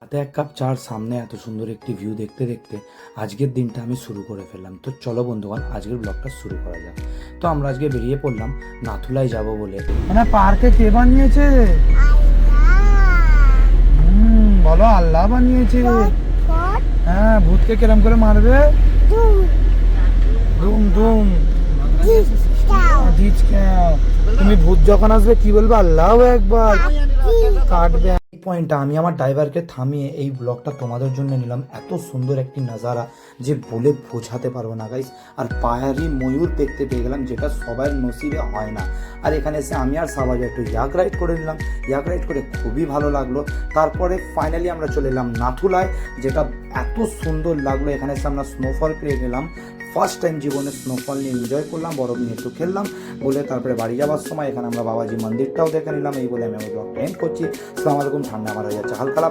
হাতে এক কাপ চার সামনে এত সুন্দর একটি ভিউ দেখতে দেখতে আজকের দিনটা আমি শুরু করে ফেললাম। তো চলো বন্ধুগণ, আজকের ব্লগটা শুরু করা যাক। তো আমরা আজকে বেরিয়ে পড়লাম নাথুলায় যাব বলে। মানে পার্কে কে বানিয়েছে? বলো আল্লাহ বানিয়েছে। হ্যাঁ, ভূতকে কিরম করে মারবে? ধুম ধুম ডিচকাও। তুমি ভূত যখন আসবে কি বলবে? আল্লাহ একবার কাটবে। এই পয়েন্টটা আমি আমার ড্রাইভারকে থামিয়ে এই ব্লগটা তোমাদের জন্য নিলাম। এত সুন্দর একটি নাজারা যে বলে বোঝাতে পারবো না গাইস। আর পাহাড়ি ময়ূর দেখতে পেয়ে গেলাম, যেটা সবার নসিবে হয় না। আর এখানে এসে আমি আর সাবাজ একটু ইয়াক রাইড করে নিলাম। ইয়াক রাইড করে খুবই ভালো লাগলো। তারপরে ফাইনালি আমরা চলে এলাম নাথুলায়, যেটা এত সুন্দর লাগলো। এখানে এসে আমরা স্নোফল পেয়ে গেলাম। ফার্স্ট টাইম জীবনে স্নোফল নিয়ে এনজয় করলাম, বরফ নিয়ে একটু খেললাম বলে তারপরে বাড়ি যাওয়ার সময় এখানে আমরা বাবাজি মন্দিরটাও দেখে নিলাম। এই বলে আমি আমার ব্লগটা এন্ড করছি। আসসালামু আলাইকুম। ঠান্ডা আমার হয়ে যাচ্ছে হালকা।